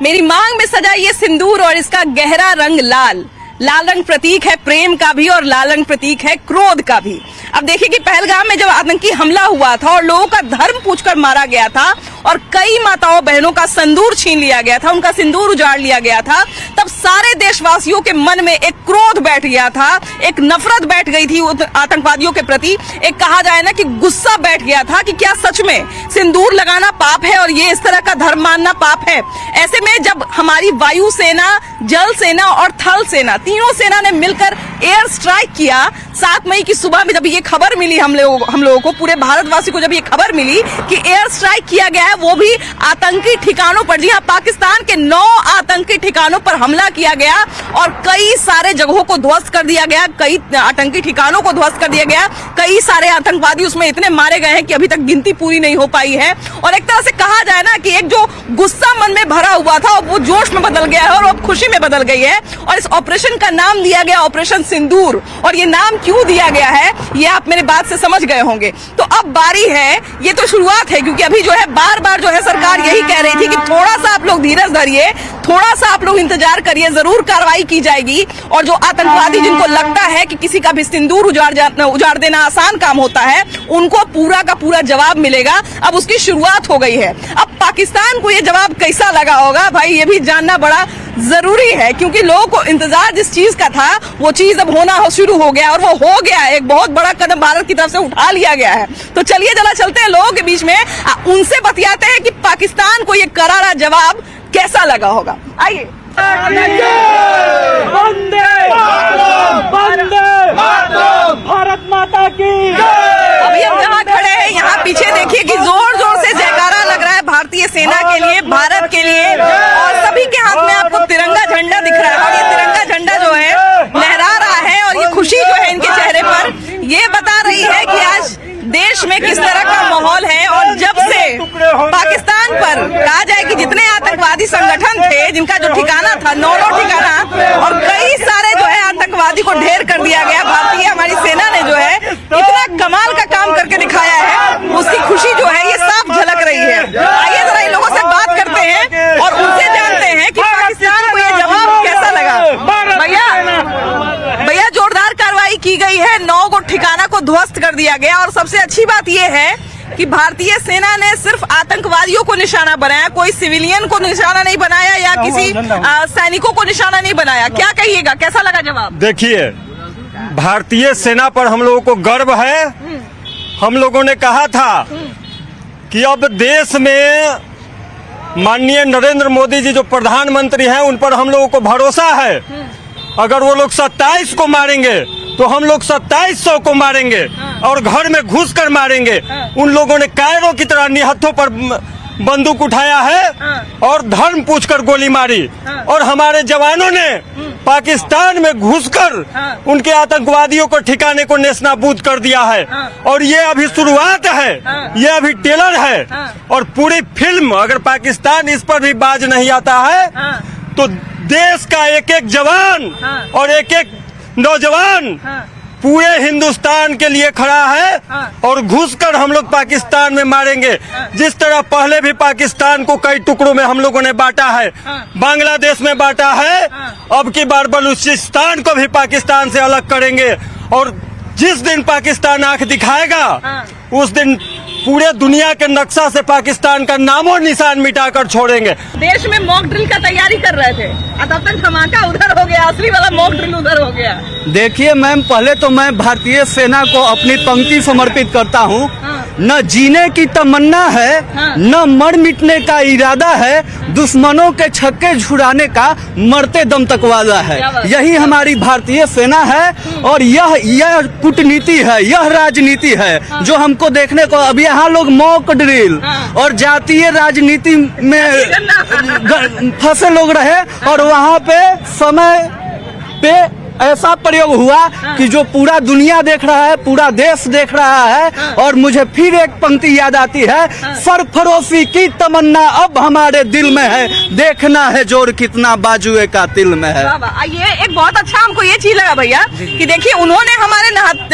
मेरी मांग में सजा ये सिंदूर और इसका गहरा रंग लाल। लाल रंग प्रतीक है प्रेम का भी और लाल रंग प्रतीक है क्रोध का भी। अब देखिए कि पहलगाम में जब आतंकी हमला हुआ था और लोगों का धर्म पूछकर मारा गया था और कई माताओं बहनों का सिंदूर छीन लिया गया था, उनका सिंदूर उजाड़ लिया गया था, तब सारे देशवासियों के मन में एक क्रोध बैठ गया था, एक नफरत बैठ गई थी आतंकवादियों के प्रति। एक कहा जाए ना कि गुस्सा बैठ गया था कि क्या सच में सिंदूर लगाना पाप है और ये इस तरह का धर्म मानना पाप है। ऐसे में जब हमारी वायु सेना, जल सेना और थल सेना, तीनों सेना ने मिलकर एयर स्ट्राइक किया 7 मई की सुबह में, जब ये खबर मिली हम लोगों को, पूरे भारतवासी को जब ये खबर मिली कि एयर स्ट्राइक किया गया है, वो भी आतंकी ठिकानों पर, जी हाँ, पाकिस्तान के 9 आतंकी ठिकानों पर हमला किया गया और कई सारे जगहों को ध्वस्त कर दिया गया, कई आतंकी ठिकानों को ध्वस्त कर दिया गया, कई सारे आतंकवादी उसमें इतने मारे गए हैं कि अभी तक गिनती पूरी नहीं हो पाई है। और एक तरह से कहा जाए ना कि एक जो गुस्सा मन में भरा हुआ था वो जोश में बदल गया है और अब खुशी में बदल गई है। और इस ऑपरेशन का नाम दिया गया ऑपरेशन सिंदूर। और ये नाम क्यों दिया गया है ये आप मेरे बात से समझ गए होंगे। तो अब बारी है, ये तो शुरुआत है, क्योंकि अभी जो है बार बार जो है सरकार यही कह रही थी कि थोड़ा सा आप लोग धीरज धरिए, थोड़ा सा आप लोग इंतजार करिए, जरूर कार्रवाई की जाएगी। और जो आतंकवादी जिनको लगता है कि किसी का भी सिंदूर उजाड़ देना आसान काम होता है, उनको पूरा का पूरा जवाब मिलेगा। अब उसकी शुरुआत हो गई है। अब पाकिस्तान को ये जवाब कैसा लगा होगा भाई, ये भी जानना बड़ा जरूरी है, क्योंकि लोगों को इंतजार जिस चीज का था वो चीज अब होना शुरू हो गया और वो हो गया है। एक बहुत बड़ा कदम भारत की तरफ से उठा लिया गया है। तो चलिए जरा चलते हैं लोगों के बीच में, उनसे बतियाते हैं कि पाकिस्तान को ये करारा जवाब कैसा लगा होगा। आइए। भारत माता की। अभी हम जहाँ खड़े हैं यहाँ पीछे देखिए कि जोर जोर से जयकारा लग रहा है भारतीय सेना के लिए, भारत के लिए, और सभी के हाथ में आपको तिरंगा झंडा दिख रहा है। और ये तिरंगा झंडा जो है लहरा रहा है और ये खुशी जो है इनके चेहरे पर ये बता रही है कि आज देश में किस तरह का माहौल है। और जब से पाकिस्तान पर कहा जाए कि जितने आतंकवादी संगठन थे जिनका जो ठिकाना था, 9 ठिकाना, और कई सारे जो है आतंकवादी को ढेर कर दिया गया, भारतीय हमारी सेना ने जो है इतना कमाल का काम करके दिखाया है, उसकी खुशी जो है ये साफ झलक रही है। आइए जरा इन लोगों से बात करते हैं और उनसे जानते हैं कि पाकिस्तान को ये जवाब कैसा लगा। भैया जोरदार कार्रवाई की गई है, 9 ठिकाना को ध्वस्त कर दिया गया। और सबसे अच्छी बात यह है कि भारतीय सेना ने सिर्फ आतंकवादियों को निशाना बनाया, कोई सिविलियन को निशाना नहीं बनाया या किसी सैनिकों को निशाना नहीं बनाया। क्या कहिएगा, कैसा लगा जवाब? देखिए, भारतीय सेना पर हम लोगों को गर्व है। हम लोगों ने कहा था कि अब देश में माननीय नरेंद्र मोदी जी जो प्रधानमंत्री हैं उन पर हम लोगों को भरोसा है। अगर वो लोग 27 को मारेंगे तो हम लोग 2700 को मारेंगे और घर में घुस कर मारेंगे। उन लोगों ने कायरों की तरह निहत्थों पर बंदूक उठाया है और धर्म पूछकर गोली मारी, और हमारे जवानों ने पाकिस्तान में घुसकर उनके आतंकवादियों को ठिकाने को नेस्तनाबूद कर दिया है। और ये अभी शुरुआत है, ये अभी टेलर है, और पूरी फिल्म अगर पाकिस्तान इस पर भी बाज नहीं आता है तो देश का एक एक जवान और एक एक नौजवान पूरे हिंदुस्तान के लिए खड़ा है और घुसकर हम लोग पाकिस्तान में मारेंगे। जिस तरह पहले भी पाकिस्तान को कई टुकड़ों में हम लोगों ने बांटा है, बांग्लादेश में बांटा है, अब की बार बलूचिस्तान को भी पाकिस्तान से अलग करेंगे। और जिस दिन पाकिस्तान आंख दिखाएगा उस दिन पूरे दुनिया के नक्शा से पाकिस्तान का नामो निशान मिटाकर छोड़ेंगे। देश में मॉक ड्रिल का तैयारी कर रहे थे, तब तक धमाका उधर हो गया, असली वाला मॉक ड्रिल उधर हो गया। देखिए मैम, पहले तो मैं भारतीय सेना को अपनी पंक्ति समर्पित करता हूँ। न जीने की तमन्ना है, न मर मिटने का इरादा है, दुश्मनों के छक्के छुड़ाने का मरते दम तक वादा है। यही हमारी भारतीय सेना है और यह कूटनीति है, यह राजनीति है जो हमको देखने को। अब यहाँ लोग मॉक ड्रिल और जातीय राजनीति में फंसे लोग रहे और वहाँ पे समय पे ऐसा प्रयोग हुआ कि जो पूरा दुनिया देख रहा है, पूरा देश देख रहा है। और मुझे फिर एक पंक्ति याद आती है, सरफरोशी की तमन्ना अब हमारे दिल में है, देखना है जोर कितना बाजुए का तिल में है। ये एक बहुत अच्छा हमको ये चीज लगा भैया कि देखिए उन्होंने हमारे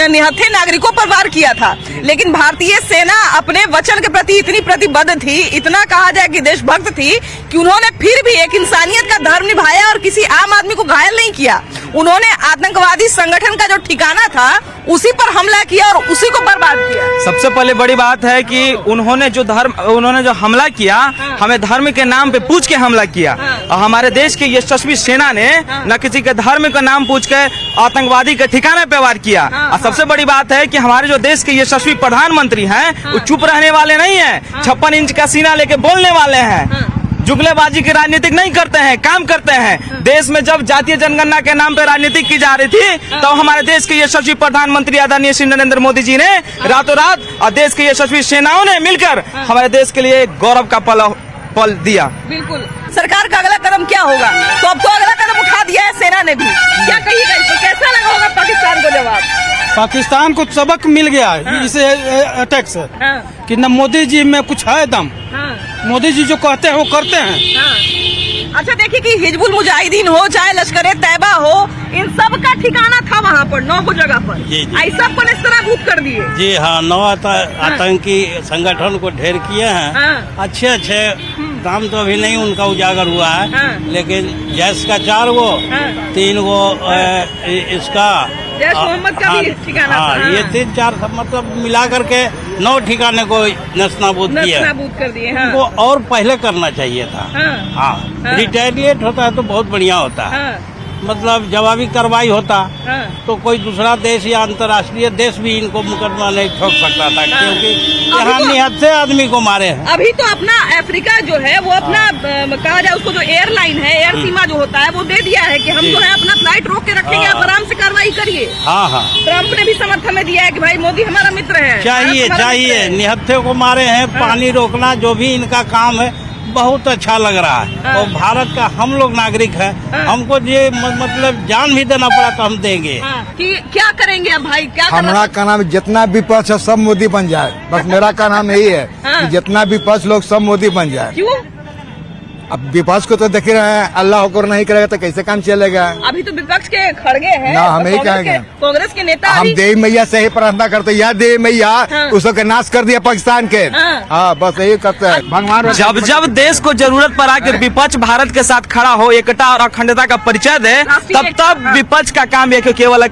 निहत्थे नागरिकों पर वार किया था, लेकिन भारतीय सेना अपने वचन के प्रति इतनी प्रतिबद्ध थी, इतना कहा जाए कि देशभक्त थी कि उन्होंने फिर भी एक इंसानियत का धर्म निभाया और किसी आम आदमी को घायल नहीं किया। उन्होंने आतंकवादी संगठन का जो ठिकाना था उसी पर हमला किया और उसी को बर्बाद किया। सबसे पहले बड़ी बात है कि उन्होंने जो हमला किया, हमें धर्म के नाम पे पूछ के हमला किया। और हमारे देश की यशस्वी सेना ने न किसी के धर्म का नाम पूछ के आतंकवादी के ठिकाने पे वार किया। और सबसे बड़ी बात है कि हमारे जो देश के यशस्वी प्रधानमंत्री हैं वो चुप रहने वाले नहीं है, 56 इंच का सीना लेके बोलने वाले हैं, जुगलेबाजी की राजनीतिक नहीं करते हैं, काम करते हैं। देश में जब जातीय जनगणना के नाम पे राजनीति की जा रही थी तो हमारे देश के यशस्वी प्रधानमंत्री आदरणीय श्री नरेंद्र मोदी जी ने रातों रात और देश के यशस्वी सेनाओं ने मिलकर हमारे देश के लिए गौरव का पल दिया। बिल्कुल। सरकार का अगला कदम क्या होगा? तो अब तो अगला कदम उठा दिया है सेना ने भी, क्या कहिएगा इस पर? कैसा लगा होगा पाकिस्तान को जवाब? पाकिस्तान को सबक मिल गया है इस अटैक से कि न मोदी जी में कुछ है दम। मोदी जी जो कहते हैं वो करते हैं। अच्छा देखिए कि हिजबुल मुजाहिदीन हो चाहे लश्कर तैयबा हो, इन सब का ठिकाना था वहाँ पर 9 जगह पर, ऐसा पर इस तरह गुप कर दिए। जी हाँ, 9 आतंकी संगठन को ढेर किए हैं। अच्छे नाम तो अभी नहीं उनका उजागर हुआ है, लेकिन जैश का 4 गो, 3 गो इसका जैश मोहम्मद का भी ठिकाना था। ये 3-4 मतलब मिला करके 9 ठिकाने को नस्तानाबूद कर दिए। उनको और पहले करना चाहिए था। हाँ, रिटेलिएट होता है तो बहुत बढ़िया होता है। मतलब जवाबी कार्रवाई होता तो कोई दूसरा देश या अंतर्राष्ट्रीय देश भी इनको मुकदमा नहीं ठोक सकता था, क्योंकि यहाँ निहत्थे आदमी को मारे हैं। अभी तो अपना अफ्रीका जो है वो अपना कहा जाए उसको जो एयरलाइन है, एयर सीमा जो होता है वो दे दिया है कि हम जो है अपना फ्लाइट रोक के रखेंगे, आप आराम से कार्रवाई करिए। हाँ, ट्रम्प ने भी समर्थन में दिया है कि भाई मोदी हमारा मित्र है। चाहिए निहत्थे को मारे हैं, पानी रोकना जो भी इनका काम है बहुत अच्छा लग रहा है। और भारत का हम लोग नागरिक हैं, हमको ये मतलब जान भी देना पड़ा तो हम देंगे। कि क्या करेंगे अब भाई? क्या हमारा का नाम जितना विपक्ष है सब मोदी बन जाए, बस मेरा का नाम यही है कि जितना विपक्ष लोग सब मोदी बन जाए। क्यों? अब विपक्ष को तो देख रहे हैं, अल्लाह हुक्र नहीं करेगा तो कैसे काम चलेगा? अभी तो विपक्ष के खड़गे हैं ना, हम यही कहेंगे। कांग्रेस के नेता हम देवी मैया से ही प्रार्थना करते, या देवी मैया उसको नाश कर दिया पाकिस्तान के। हाँ, बस यही करते हैं भगवान। जब देश को जरूरत पड़ा कि विपक्ष भारत के साथ खड़ा हो, एकता और अखंडता का परिचय दे, तब विपक्ष का काम है कि केवल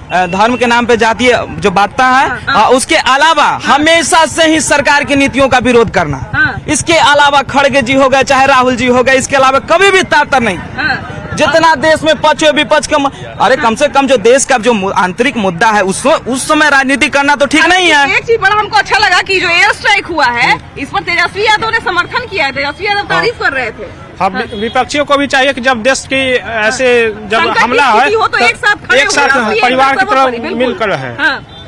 धर्म के नाम पे जातीय जो बातता है, उसके अलावा हमेशा से ही सरकार की नीतियों का विरोध करना। इसके अलावा खड़गे जी हो गए चाहे राहुल जी हो गए, इसके अलावा कभी भी तातर नहीं। जितना देश में पक्ष विपक्ष का, अरे कम से कम जो देश का जो आंतरिक मुद्दा है उस समय राजनीति करना तो ठीक नहीं है। एक चीज बड़ा हमको अच्छा लगा कि जो एयर स्ट्राइक हुआ है इस पर तेजस्वी यादव ने समर्थन किया है, तेजस्वी यादव तारीफ कर रहे थे। विपक्षियों को भी चाहिए कि जब देश की ऐसे जब हमला है तो एक साथ परिवार की तरह मिलकर है।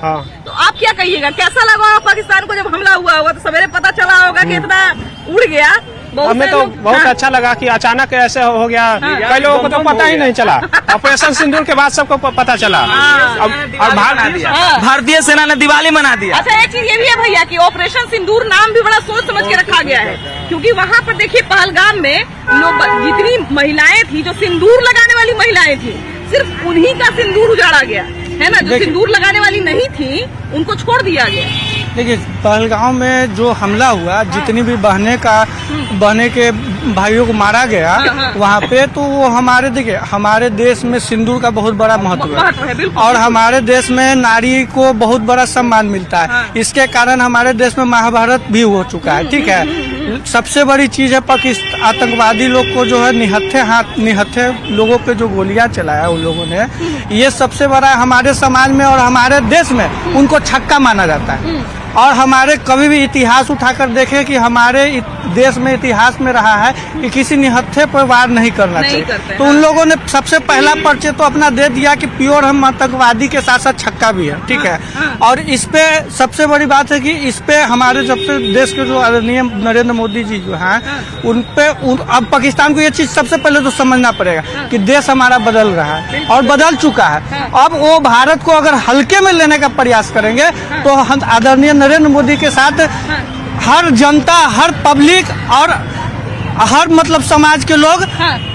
हाँ। तो आप क्या कहिएगा, कैसा लगा पाकिस्तान को जब हमला हुआ होगा? तो सवेरे पता चला होगा कि इतना उड़ गया। हमें तो बहुत अच्छा लगा कि अचानक ऐसे हो गया। कई लोगों को तो पता ही नहीं चला, ऑपरेशन सिंदूर के बाद सबको पता चला। और भारतीय सेना ने दिवाली मना दिया। अच्छा एक चीज ये भी है भैया कि ऑपरेशन सिंदूर नाम भी बड़ा सोच समझ के रखा गया है, क्योंकि वहाँ पर देखिए पहलगाम में लोग जितनी महिलाएं थी, जो सिंदूर लगाने वाली महिलाएं थी, सिर्फ उन्हीं का सिंदूर उजाड़ा गया है ना। जो सिंदूर लगाने वाली नहीं थी उनको छोड़ दिया गया। देखिए पहलगाम में जो हमला हुआ, जितनी भी बहने के भाइयों को मारा गया वहाँ पे, तो वो हमारे देश में सिंदूर का बहुत बड़ा महत्व है और हमारे देश में नारी को बहुत बड़ा सम्मान मिलता है। इसके कारण हमारे देश में महाभारत भी हो चुका है। ठीक है, सबसे बड़ी चीज है पाकिस्तान आतंकवादी लोग को जो है निहत्थे लोगों पे जो गोलियां चलाया उन लोगों ने, ये सबसे बड़ा हमारे समाज में और हमारे देश में उनको छक्का माना जाता है। और हमारे कभी भी इतिहास उठाकर देखें कि हमारे देश में इतिहास में रहा है कि किसी निहत्थे पर वार नहीं करना नहीं चाहिए। करते, तो उन लोगों ने सबसे पहला परिचय तो अपना दे दिया कि प्योर हम आतंकवादी के साथ साथ छक्का भी है, ठीक है। और इस पे सबसे बड़ी बात है कि इस पे हमारे सबसे देश के जो आदरणीय नरेंद्र मोदी जी जो हैं उन पे अब पाकिस्तान को ये चीज सबसे पहले तो समझना पड़ेगा कि देश हमारा बदल रहा है और बदल चुका है। अब वो भारत को अगर हल्के में लेने का प्रयास करेंगे तो हम आदरणीय नरेंद्र मोदी के साथ हर जनता, हर पब्लिक और हर मतलब समाज के लोग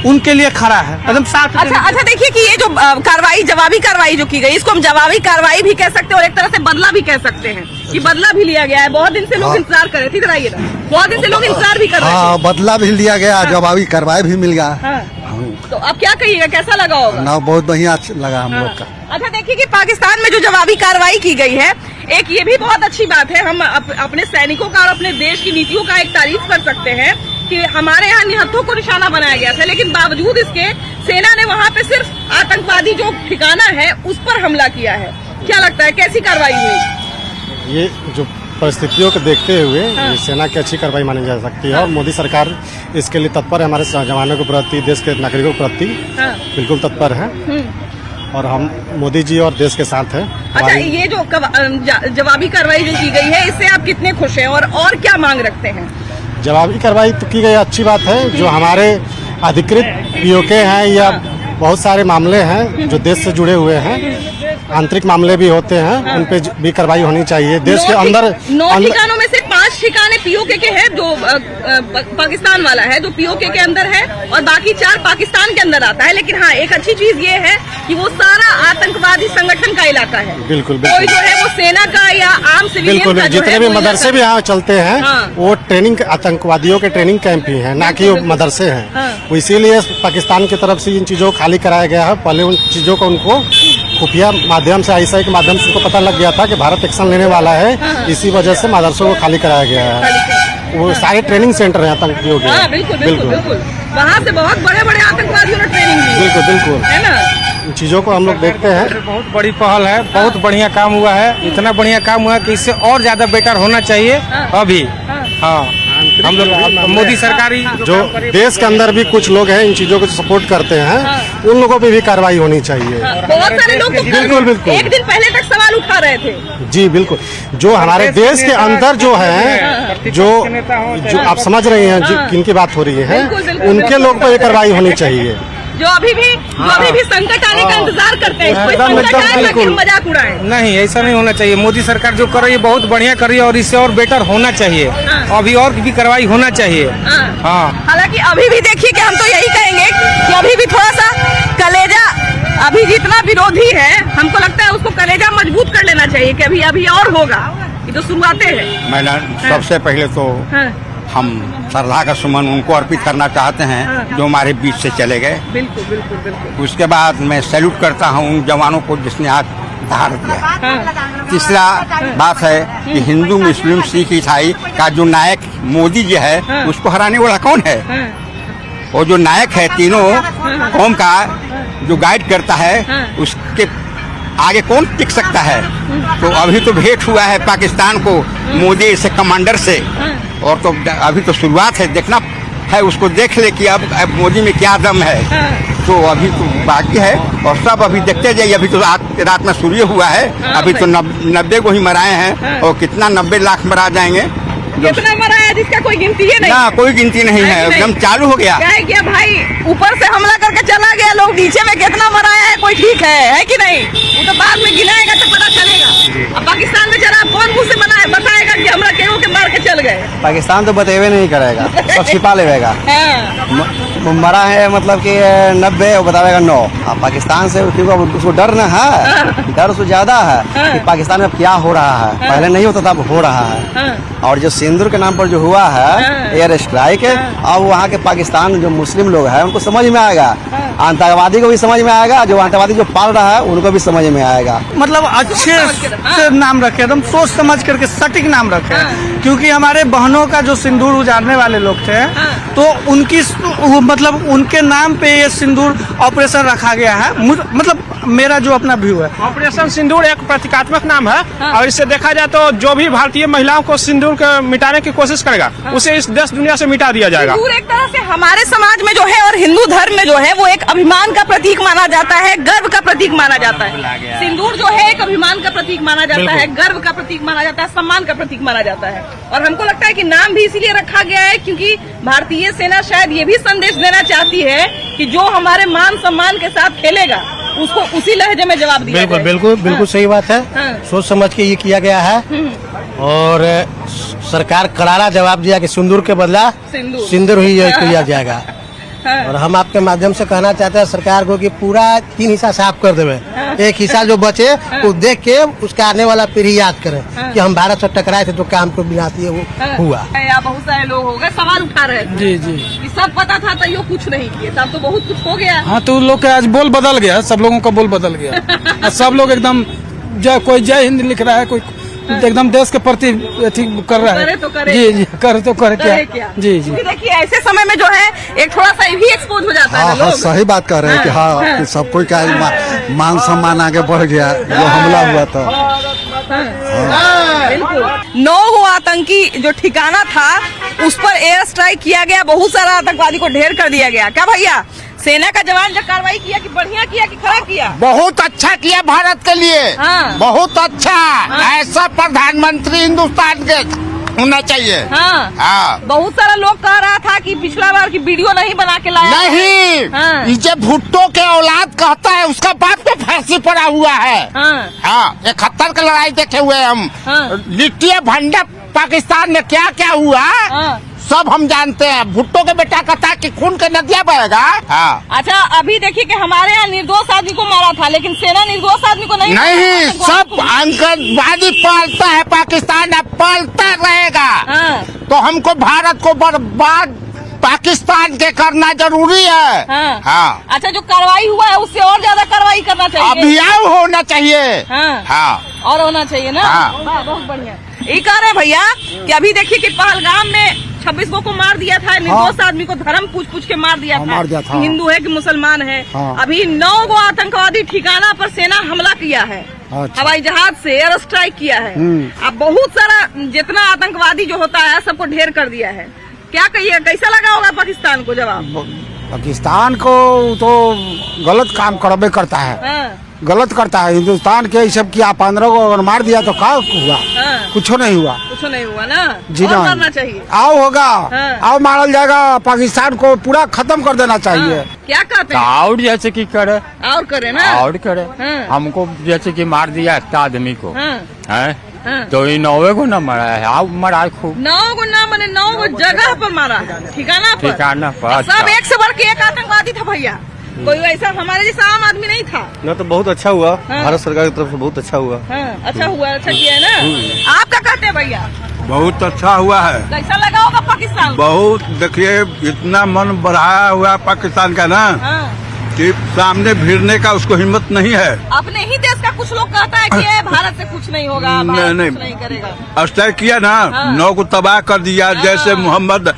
उनके लिए खड़ा है एकदम साथ। अच्छा देखिए कि ये जो कार्रवाई, जवाबी कार्रवाई जो की गई, इसको हम जवाबी कार्रवाई भी कह सकते हैं और एक तरह से बदला भी कह सकते हैं कि बदला भी लिया गया है। बहुत दिन से लोग इंतजार कर रहे थे, इधर आइए ना, बहुत दिन से लोग इंतजार भी कर रहे थे। बदला भी लिया गया, जवाबी कार्रवाई भी मिल गया। तो अब क्या कहिएगा, कैसा लगा होगा? ना बहुत बढ़िया लगा हम लोग का। अच्छा देखिए कि पाकिस्तान में जो जवाबी कार्रवाई की गई है, एक ये भी बहुत अच्छी बात है। हम अपने सैनिकों का और अपने देश की नीतियों का एक तारीफ कर सकते हैं कि हमारे यहाँ निहत्थों को निशाना बनाया गया था, लेकिन बावजूद इसके सेना ने वहाँ पे सिर्फ आतंकवादी जो ठिकाना है उस पर हमला किया है। क्या लगता है कैसी कार्रवाई हुई? ये जो परिस्थितियों को देखते हुए ये सेना की अच्छी कार्रवाई मानी जा सकती है और मोदी सरकार इसके लिए तत्पर है। हमारे जवानों के प्रति, देश के नागरिकों के प्रति बिल्कुल तत्पर है और हम मोदी जी और देश के साथ हैं। अच्छा, ये जो जवाबी कार्रवाई जो की गई है, इससे आप कितने खुश हैं और क्या मांग रखते हैं? जवाबी कार्रवाई तो की गई, अच्छी बात है। जो हमारे अधिकृत पीओके हैं या बहुत सारे मामले हैं जो देश से जुड़े हुए हैं, आंतरिक मामले भी होते हैं, उन पे भी कार्रवाई होनी चाहिए। देश के अंदर 9 ठिकानों में से 5 ठिकाने पीओके के हैं, जो पाकिस्तान वाला है, जो पीओके के अंदर है, और बाकी 4 पाकिस्तान के अंदर आता है। लेकिन हाँ, एक अच्छी चीज ये है कि वो सारा आतंकवादी संगठन का इलाका है। बिल्कुल कोई जो है वो सेना का या आम सिविलियन बिल्कुल, का जो जितने है भी वो मदरसे भी यहाँ चलते हैं वो ट्रेनिंग, आतंकवादियों के ट्रेनिंग कैंप ही हैं, ना कि वो मदरसे हैं। वो इसीलिए पाकिस्तान की तरफ से इन चीजों को खाली कराया गया है। पहले उन चीजों को उनको खुफिया माध्यम से, आईएसआई के माध्यम से उनको पता लग गया था कि भारत एक्शन लेने वाला है, इसी वजह से मदरसों को खाली कराया गया है। वो सारे ट्रेनिंग सेंटर हैं आतंकवादियों के। बिल्कुल वहाँ से बहुत बड़े आतंकवादियों ने ट्रेनिंग ली। बिल्कुल है ना। इन चीजों को हम लोग देखते हैं। बहुत बड़ी पहल है, बहुत बढ़िया काम हुआ है। इतना बढ़िया काम हुआ कि इससे और ज्यादा बेटर होना चाहिए अभी। हाँ, हम लोग मोदी सरकारी जो देश के अंदर भी कुछ लोग हैं इन चीजों को सपोर्ट करते हैं, उन लोगों पे भी कार्रवाई होनी चाहिए। बहुत सारे लोग तो बिल्कुल एक दिन पहले तक सवाल उठा रहे थे। जी बिल्कुल, जो हमारे देश के अंदर जो है, जो आप समझ रही हैं, जो किनकी बात हो रही है, उनके लोग पे कार्रवाई होनी चाहिए। जो अभी भी संकट आने का इंतजार करते हैं, कोई संकट आए ताकि हम मजाक उड़ाएं। नहीं, ऐसा नहीं होना चाहिए। मोदी सरकार जो कर रही है बहुत बढ़िया कर रही है और इससे और बेटर होना चाहिए। अभी और भी कार्रवाई होना चाहिए। हाँ, हालांकि अभी भी देखिए कि हम तो यही कहेंगे कि अभी भी थोड़ा सा कलेजा, अभी जितना विरोधी है हमको लगता है उसको कलेजा मजबूत कर लेना चाहिए कि अभी और होगा। ये तो शुरुआतें हैं। मैंने सबसे पहले तो हम श्रद्धा का सुमन उनको अर्पित करना चाहते हैं जो हमारे बीच से चले गए। बिल्कुल। उसके बाद मैं सैल्यूट करता हूँ उन जवानों को जिसने आज धार दिया। तीसरा बात है कि हिंदू, मुस्लिम, सिख, ईसाई का जो नायक मोदी जी है, उसको हराने वाला कौन है? वो जो नायक है तीनों कौम का, जो गाइड करता है, उसके आगे कौन टिक सकता है? तो अभी तो भेंट हुआ है पाकिस्तान को मोदी से, कमांडर से, और तो अभी तो शुरुआत है। देखना है, उसको देख ले कि अब मोदी में क्या दम है। तो अभी तो बाकी है और सब अभी देखते जाइए। अभी तो रात में सूर्य हुआ है, अभी तो 90 को ही मराए हैं और कितना 90 लाख मरा जाएंगे। कितना मरा है जिसका कोई गिनती है नहीं। ना, कोई गिनती नहीं है, एकदम चालू हो गया। क्या है कि भाई ऊपर से हमला करके चला गया, लोग नीचे में कितना मराया है कोई ठीक है कि नहीं? वो तो बाद में गिनाएगा तो पता चलेगा। अब पाकिस्तान में जरा कौन मुँह से बताएगा कि हमरा केहू के मार के चल गए? पाकिस्तान तो बतेवे नहीं करेगा, सब छिपा लेगा। मरा है मतलब कि 90 और बतावेगा 9। अब पाकिस्तान से उसको डर न है, डर उसको ज्यादा है कि पाकिस्तान में क्या हो रहा है। पहले नहीं होता था, अब हो रहा है। और जो सिंदूर के नाम पर जो हुआ है एयर स्ट्राइक, अब वहाँ के पाकिस्तान जो मुस्लिम लोग हैं उनको समझ में आएगा, आतंकवादी को भी समझ में आएगा, जो आतंकवादी जो पाल रहा है उनको भी समझ में आएगा। मतलब अच्छे से नाम रखे, एकदम सोच समझ करके सटीक नाम रखे। क्योंकि हमारे बहनों का जो सिंदूर उजाड़ने वाले लोग थे, तो उनकी मतलब उनके नाम पे ये सिंदूर ऑपरेशन रखा गया है। मतलब मेरा जो अपना व्यू है, ऑपरेशन सिंदूर एक प्रतीकात्मक नाम है। और इससे देखा जाए तो जो भी भारतीय महिलाओं को सिंदूर को मिटाने की कोशिश करेगा उसे इस देश दुनिया से मिटा दिया जाएगा। सिंदूर एक तरह से हमारे समाज में जो है और हिंदू धर्म में जो है वो एक अभिमान का प्रतीक माना जाता है, गर्व का प्रतीक माना जाता है। सिंदूर जो है एक अभिमान का प्रतीक माना जाता है, गर्व का प्रतीक माना जाता है, सम्मान का प्रतीक माना जाता है। और हमको लगता है कि नाम भी इसीलिए रखा गया है क्योंकि भारतीय सेना शायद ये भी संदेश देना चाहती है कि जो हमारे मान सम्मान के साथ खेलेगा उसको उसी लहजे में जवाब दिया बिल्कुल जाए। बिल्कुल बिल्कुल सही बात है। सोच समझ के ये किया गया है और सरकार करारा जवाब दिया कि सिंदूर के बदला सिंदूर ही किया जाएगा। और हम आपके माध्यम से कहना चाहते हैं सरकार को कि पूरा 3 हिस्सा साफ कर देवे, एक हिस्सा जो बचे वो देख के उसका आने वाला पीढ़ी याद करे कि हम भारत से टकराए थे तो काम को बिना हुआ। यहाँ बहुत सारे लोग हो गए सवाल उठा रहे थे जी जी कि सब पता था तो यो कुछ नहीं किए, तब तो बहुत कुछ हो गया। हाँ, तो लोग का आज बोल बदल गया, सब लोगों का बोल बदल गया। सब लोग एकदम कोई जय हिंद लिख रहा है, कोई एकदम देश के प्रति ठीक कर रहा है। करे तो करे। जी जी, करे तो करे क्या। जी जी, देखिए ऐसे समय में जो है एक थोड़ा सा भी एक्सपोज हो जाता है ना लोग। सही बात कर रहे हैं कि हाँ कि सब कोई का मान सम्मान आगे बढ़ गया जो हमला हुआ था। बिल्कुल 9 गो आतंकी जो ठिकाना था उस पर एयर स्ट्राइक किया गया, बहुत सारा आतंकवादी को ढेर कर दिया गया। क्या भैया सेना का जवान जो कार्रवाई किया कि बढ़िया किया कि खराब किया? बहुत अच्छा किया भारत के लिए। बहुत अच्छा। ऐसा प्रधानमंत्री हिंदुस्तान के होना चाहिए। हाँ। बहुत सारा लोग कह रहा था कि पिछला बार की वीडियो नहीं बना के लाया। नहीं, ये भुट्टो के औलाद कहता है उसका बाप तो फांसी पड़ा हुआ है। हाँ, 71 की लड़ाई देखे हुए हम। लिट्टी भंडा पाकिस्तान में क्या क्या हुआ सब हम जानते हैं। भुट्टो के बेटा कहता है कि खून के नदियाँ बहेगा। अच्छा, अभी देखिए कि हमारे यहाँ निर्दोष आदमी को मारा था लेकिन सेना निर्दोष आदमी को नहीं सब आतंकवादी पालता है पाकिस्तान, अब पालता रहेगा। तो हमको भारत को बर्बाद पाकिस्तान के करना जरूरी है। हाँ। अच्छा, जो कार्रवाई हुआ है उससे और ज्यादा कार्रवाई करना चाहिए, अभियान होना चाहिए। हाँ। और होना चाहिए ना। बहुत बढ़िया। ये कह रहे भैया कि अभी देखिए कि पहलगाम में 26 को मार दिया था, निर्दोष आदमी को धर्म पूछ के मार दिया था, हिंदू है कि मुसलमान है। अभी 9 गो आतंकवादी ठिकाना पर सेना हमला किया है। हवाई जहाज से एयर स्ट्राइक किया है। अब बहुत सारा जितना आतंकवादी जो होता है सबको ढेर कर दिया है। क्या कहिए, कैसा लगा होगा पाकिस्तान को जवाब? पाकिस्तान को तो गलत काम करबे करता है। गलत करता है हिंदुस्तान के सब किया। 15 को अगर मार दिया तो क्या हुआ? कुछ नहीं हुआ। कुछ नहीं हुआ ना जी ना, मारना चाहिए। आओ होगा। आओ मारल जाएगा। पाकिस्तान को पूरा खत्म कर देना चाहिए। क्या कहते हैं? और जैसे कि करे और करे ना, और करे। हमको जैसे कि मार दिया एक आदमी को है तो ये 9 को न मरा है। आप मरा खूब 9 को ना मैंने 9 को जगह पर मारा है, ठिकाना पर। सब एक से बढ़ के एक आतंकवादी था भैया, कोई वैसा हमारे जैसा आम आदमी नहीं था ना। तो बहुत अच्छा हुआ। भारत सरकार की तरफ से बहुत अच्छा हुआ। अच्छा हुआ, अच्छा किया है ना। आप क्या कहते हैं भैया? बहुत अच्छा हुआ है। कैसा लगा होगा पाकिस्तान? बहुत। देखिए इतना मन बढ़ाया हुआ पाकिस्तान का ना कि सामने भिड़ने का उसको हिम्मत नहीं है। अपने ही देश का कुछ लोग कहता है कि ये भारत से कुछ नहीं होगा, भारत कुछ नहीं करेगा। अटैक किया ना, 9 को तबाह कर दिया। जैसे मोहम्मद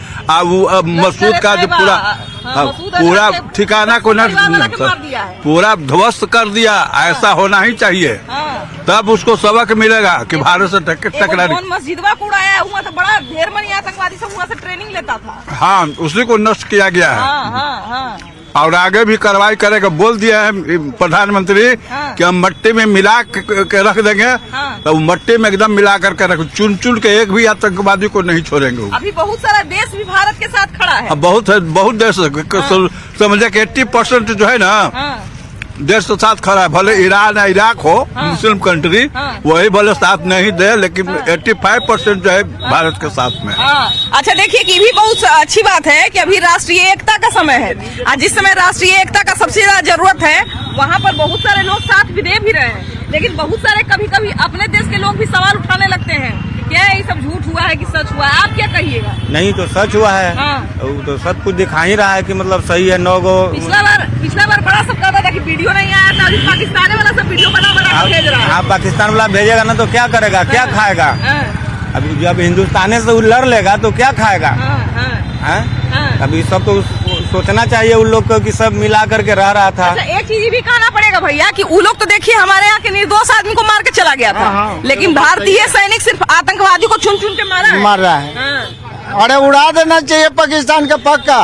मसूद का जो पूरा ठिकाना को पूरा ध्वस्त कर दिया। ऐसा होना ही चाहिए, तब उसको सबक मिलेगा कि भारत से टकरा। मस्जिदवा को उड़ाया हुआ था, बड़ा ढेर मनी आतंकवादी सब वहाँ से ट्रेनिंग लेता था। हाँ, उसी को नष्ट किया गया है। और आगे भी कार्रवाई करेगा। बोल दिया है प्रधानमंत्री कि हम मट्टी में मिला के रख देंगे। तो मट्टी में एकदम मिला करके रख, चुन चुन के एक भी आतंकवादी को नहीं छोड़ेंगे। अभी बहुत सारा देश भी भारत के साथ खड़ा है। बहुत देश समझे कि 80% जो है ना देश के साथ खड़ा है। भले ईरान या इराक हो, मुस्लिम कंट्री, वही भले साथ नहीं दे, लेकिन 85% जो है भारत के साथ में। अच्छा, देखिए कि भी बहुत अच्छी बात है कि अभी राष्ट्रीय एकता का समय है। आज जिस समय राष्ट्रीय एकता का सबसे ज्यादा जरूरत है वहाँ पर बहुत सारे लोग साथ भी दे भी रहे हैं, लेकिन बहुत सारे कभी कभी अपने देश के लोग भी सवाल उठाने लगते हैं, क्या ये सब झूठ हुआ है कि सच हुआ है? आप क्या कहिएगा? नहीं तो सच हुआ है। तो सब कुछ दिखा ही रहा है कि मतलब सही है। 9 को पिछला बार बड़ा सब कहता था कि वीडियो नहीं आया था, अभी पाकिस्तान वाला सब वीडियो बना भेज रहा है। हाँ, पाकिस्तान वाला भेजेगा ना तो क्या करेगा, क्या खाएगा? अभी जब हिंदुस्तान से लड़ लेगा तो क्या खाएगा? अभी सब तो सोचना चाहिए उन लोग को कि सब मिला करके रह रहा था। अच्छा, एक चीज भी कहना पड़ेगा भैया कि वो लोग तो देखिए हमारे यहाँ के निर्दोष आदमी को मार के चला गया था, लेकिन भारतीय सैनिक सिर्फ आतंकवादी को चुन चुन के मार रहा है। अरे उड़ा देना चाहिए पाकिस्तान का पक्का।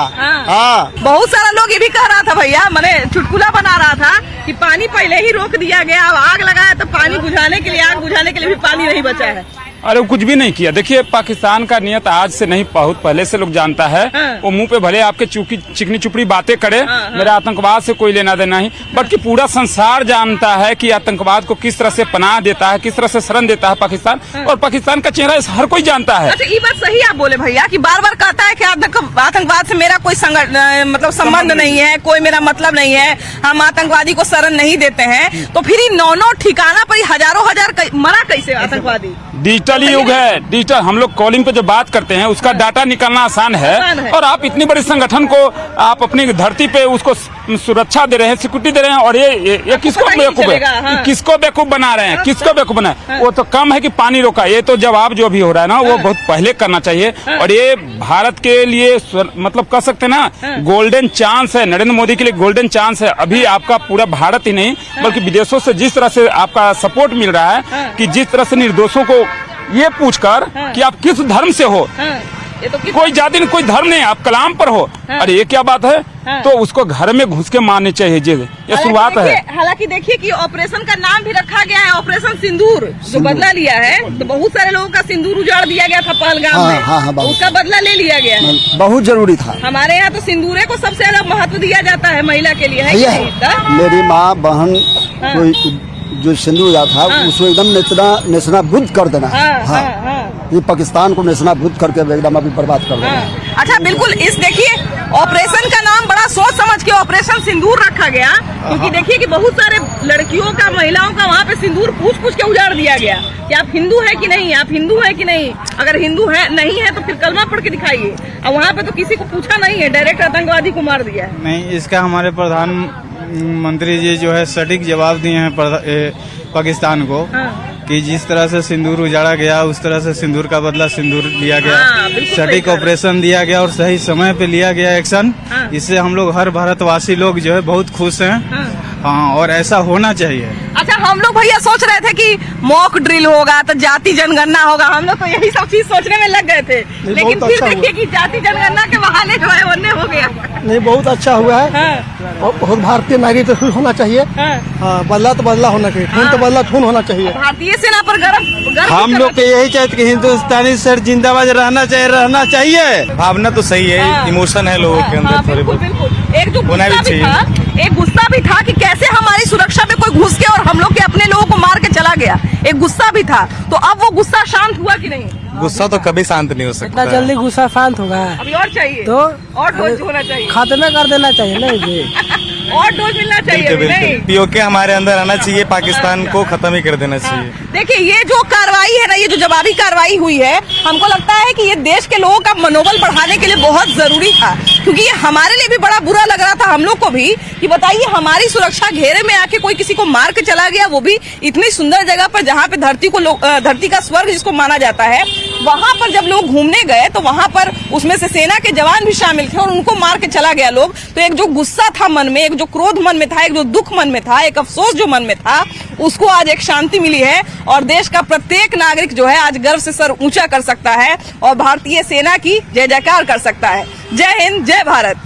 हाँ। बहुत सारा लोग ये भी कह रहा था भैया, मैंने चुटकुला बना रहा था कि पानी पहले ही रोक दिया गया, अब आग लगाया तो पानी बुझाने के लिए, आग बुझाने के लिए भी पानी नहीं बचा है। अरे वो कुछ भी नहीं किया। देखिए पाकिस्तान का नियत आज से नहीं, बहुत पहले से लोग जानता है। वो मुंह पे भले आपके चिकनी चुपड़ी बातें करे, मेरा आतंकवाद से कोई लेना देना नहीं, बल्कि पूरा संसार जानता है कि आतंकवाद को किस तरह से पनाह देता है, किस तरह से शरण देता है पाकिस्तान, और पाकिस्तान का चेहरा हर कोई जानता है। अच्छा, ये बात सही आप बोले भैया कि बार बार कहता है कि आतंकवाद से मेरा कोई मतलब संबंध नहीं है, कोई मेरा मतलब नहीं है, हम आतंकवादी को शरण नहीं देते हैं, तो फिर 9 ठिकाना पर हजारों हजार मरा कैसे आतंकवादी? डिजिटल युग है, डिजिटल। हम लोग कॉलिंग पे जब बात करते हैं उसका डाटा निकालना आसान है, और आप इतनी बड़ी संगठन को आप अपनी धरती पे उसको सुरक्षा दे रहे हैं, सिक्योरिटी दे रहे हैं, और ये किसको बेवकूफ है, किसको बेवकूफ बना रहे हैं, किसको बेवकूफ बना है? वो तो कम है कि पानी रोका, ये तो जवाब जो भी हो रहा है ना वो बहुत पहले करना चाहिए। और ये भारत के लिए मतलब कह सकते हैं ना गोल्डन चांस है, नरेंद्र मोदी के लिए गोल्डन चांस है। अभी आपका पूरा भारत ही नहीं बल्कि विदेशों से जिस तरह से आपका सपोर्ट मिल रहा है कि जिस तरह से निर्दोषों को ये पूछकर कि आप किस धर्म से हो, ये तो कोई जाति नहीं, कोई धर्म नहीं, आप कलाम पर हो, अरे ये क्या बात है? तो उसको घर में घुस के मारने चाहिए जी, ये शुरुआत है। हालांकि देखिए कि ऑपरेशन का नाम भी रखा गया है ऑपरेशन सिंदूर, जो बदला लिया है, तो बहुत सारे लोगों का सिंदूर उजाड़ दिया गया था पहलगाम में, उसका बदला ले लिया गया है, बहुत जरूरी था। हमारे यहाँ तो सिंदूरे को सबसे ज्यादा महत्व दिया जाता है महिला के लिए, है कि नहीं? मेरी माँ बहन कोई जो सिंदूर था उसको एकदम नेशनाबूद कर देना। ये पाकिस्तान को नेशनाबूद करके एकदम अभी बर्बाद कर देना। अच्छा, बिल्कुल। इस देखिए ऑपरेशन का नाम बड़ा सोच समझ के ऑपरेशन सिंदूर रखा गया, क्योंकि देखिए कि बहुत सारे लड़कियों का, महिलाओं का वहाँ पे सिंदूर पूछ के उजाड़ दिया गया कि आप हिंदू है कि नहीं, आप हिंदू है कि नहीं, अगर हिंदू है नहीं है तो फिर कलमा पढ़ के दिखाइए। और वहाँ पे तो किसी को पूछा नहीं है, डायरेक्ट आतंकवादी को मार दिया है। नहीं, इसका हमारे प्रधानमंत्री जी जो है सटीक जवाब दिए हैं पाकिस्तान को कि जिस तरह से सिंदूर उजाड़ा गया उस तरह से सिंदूर का बदला सिंदूर लिया गया, सटीक ऑपरेशन दिया गया और सही समय पे लिया गया एक्शन। इससे हम लोग हर भारतवासी लोग जो है बहुत खुश हैं। हाँ, और ऐसा होना चाहिए। अच्छा, हम लोग भैया सोच रहे थे कि मॉक ड्रिल होगा तो जाति जनगणना होगा, हम लोग तो यही सब चीज सोचने में लग गए थे, लेकिन फिर देखिए कि जाति जनगणना के बहाने जो है वन्य हो गया। नहीं, बहुत अच्छा हुआ है, बहुत भारतीय नागरिक होना चाहिए। बदला तो बदला होना चाहिए, खून तो बदला खून होना चाहिए। भारतीय सेना पर गर्व हम लोग तो यही चाहते कि हिंदुस्तानी सर जिंदाबाद रहना चाहिए। भावना तो सही है, इमोशन है लोगों के अंदर थोड़ी बहुत। एक जो गुस्सा भी था कि कैसे हमारी सुरक्षा में कोई घुस के और हम लोग के अपने लोगों को मार के चला गया, एक गुस्सा भी था। तो अब वो गुस्सा शांत हुआ कि नहीं? गुस्सा तो कभी शांत नहीं हो सकता। इतना जल्दी गुस्सा शांत होगा? अभी और चाहिए, तो और डोज होना चाहिए, खात्मे कर देना चाहिए। नहीं जी, और डोज मिलना चाहिए। नहीं, पीओके हमारे अंदर आना चाहिए, पाकिस्तान को खत्म ही कर देना चाहिए। देखिए ये जो कार्रवाई है ना, ये जो जवाबी कार्रवाई हुई है, हमको लगता है कि ये देश के लोगों का मनोबल बढ़ाने के लिए बहुत जरूरी था, क्योंकि ये हमारे लिए भी बड़ा बुरा लग रहा था हम लोग को भी कि बताइए हमारी सुरक्षा घेरे में आके कोई किसी को मार के चला गया, वो भी इतनी सुंदर जगह पर जहाँ पे धरती का स्वर्ग जिसको माना जाता है, वहाँ पर जब लोग घूमने गए तो वहाँ पर उसमें से सेना के जवान भी शामिल थे और उनको मार के चला गया लोग। तो एक जो गुस्सा था मन में, एक जो क्रोध मन में था, एक जो दुख मन में था, एक अफसोस जो मन में था, उसको आज एक शांति मिली है और देश का प्रत्येक नागरिक जो है आज गर्व से सर ऊंचा कर सकता है और भारतीय सेना की जय जयकार कर सकता है। जय हिंद, जय भारत।